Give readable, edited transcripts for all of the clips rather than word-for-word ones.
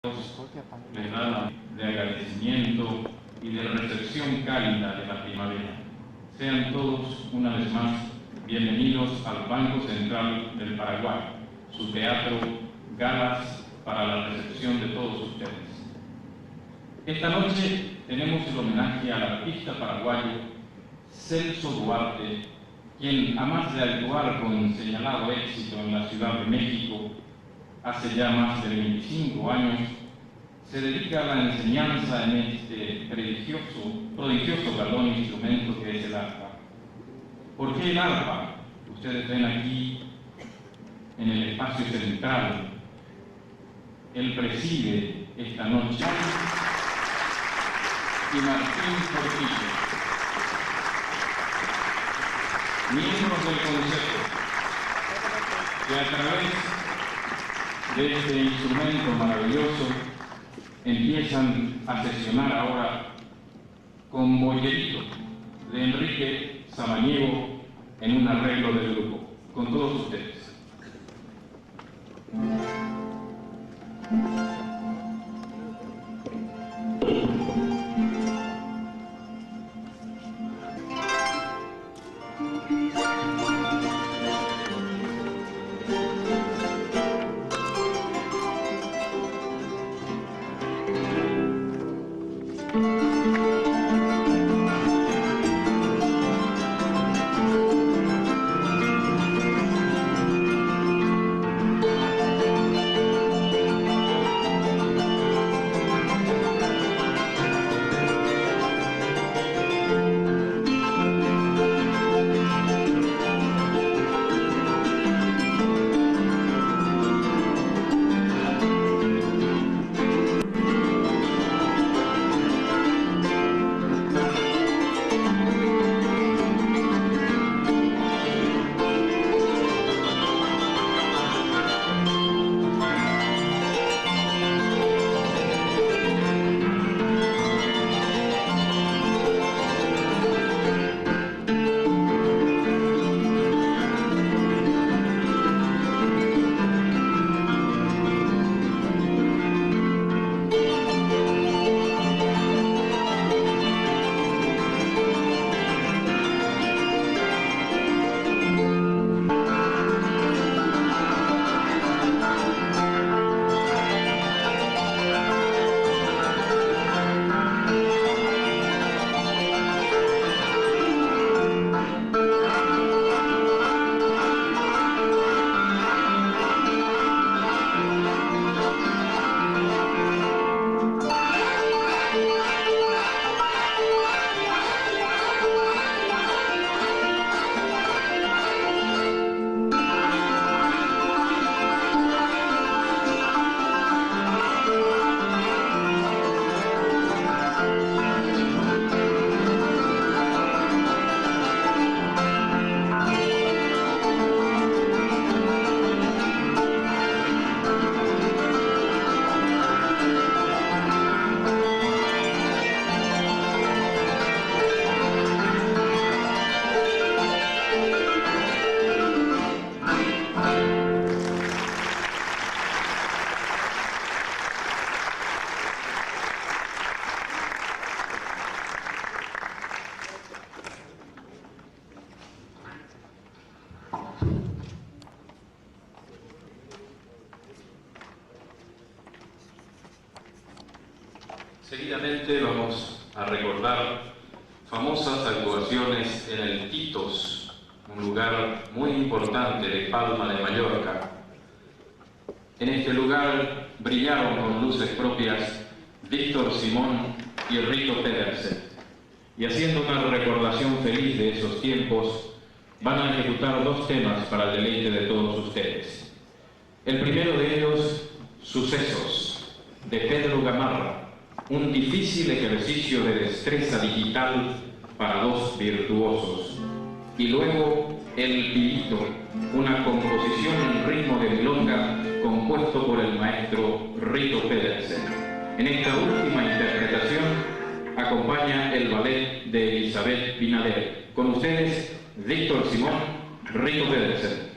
les da de agradecimiento y de recepción cálida de la primavera. Sean todos, una vez más, bienvenidos al Banco Central del Paraguay, su teatro, galas para la recepción de todos ustedes. Esta noche tenemos el homenaje al artista paraguayo Celso Duarte, quien, a más de actuar con señalado éxito en la Ciudad de México, hace ya más de 25 años, se dedica a la enseñanza en este prodigioso instrumento que es el arpa. ¿Por qué el arpa? Ustedes ven aquí en el espacio central. Él preside esta noche y Martín Portillo, miembros del Consejo, que a través de este instrumento maravilloso empiezan a sesionar ahora con Boyerito de Enrique Samaniego en un arreglo del grupo. Con todos ustedes. Seguidamente vamos a recordar famosas actuaciones en el Titos, un lugar muy importante de Palma de Mallorca. En este lugar brillaron con luces propias Víctor Simón y Rito Pedersen. Y haciendo una recordación feliz de esos tiempos, van a ejecutar dos temas para el deleite de todos ustedes. El primero de ellos, Sucesos, de Pedro Gamarra, un difícil ejercicio de destreza digital para dos virtuosos. Y luego El Pibito, una composición en ritmo de milonga compuesto por el maestro Rito Pedersen. En esta última interpretación acompaña el ballet de Elizabeth Pinader. Con ustedes, Víctor Simón, Rito Pedersen.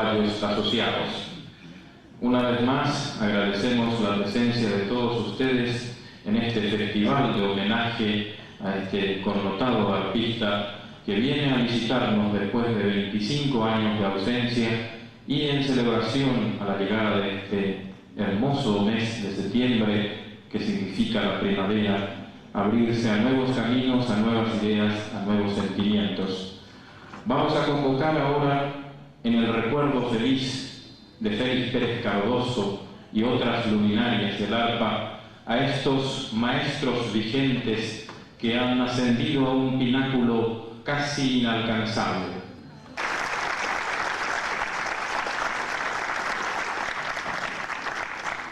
paraguayos asociados. Una vez más, agradecemos la presencia de todos ustedes en este festival de homenaje a este connotado artista que viene a visitarnos después de 25 años de ausencia y en celebración a la llegada de este hermoso mes de septiembre que significa la primavera, abrirse a nuevos caminos, a nuevas ideas, a nuevos sentimientos. Vamos a convocar ahora en el recuerdo feliz de Félix Pérez Cardoso y otras luminarias del arpa a estos maestros vigentes que han ascendido a un pináculo casi inalcanzable.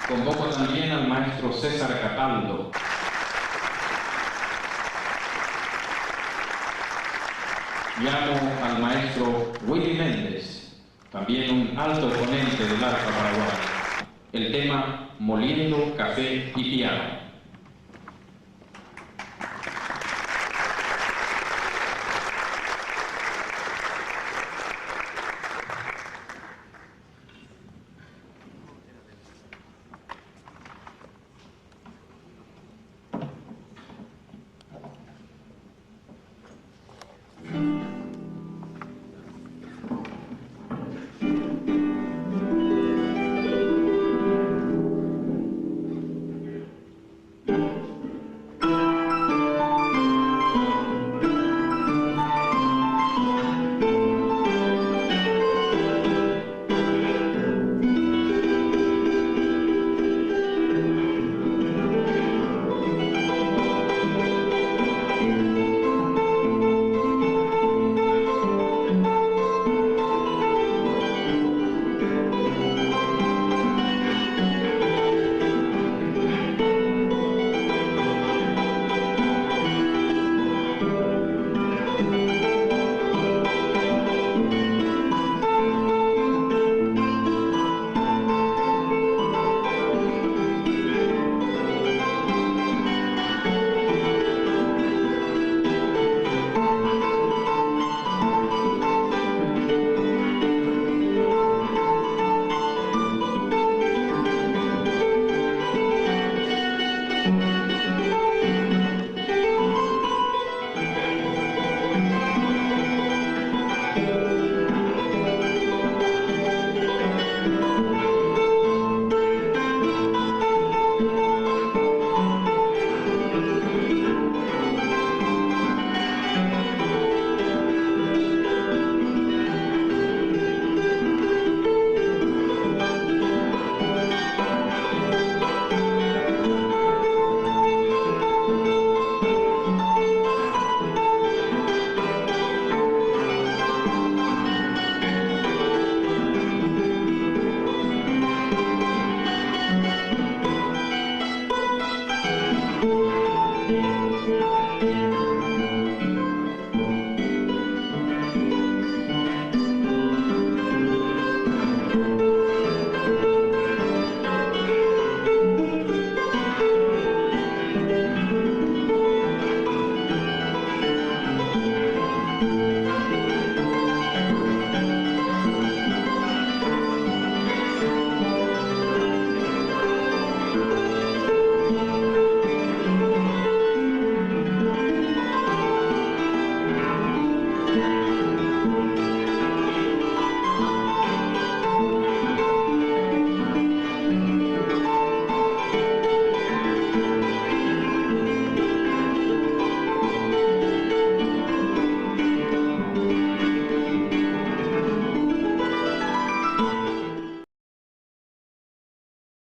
Convoco también al maestro César Cataldo. Llamo al maestro Willy Méndez, también un alto exponente del arpa paraguaya. El tema Moliendo Café y Piano.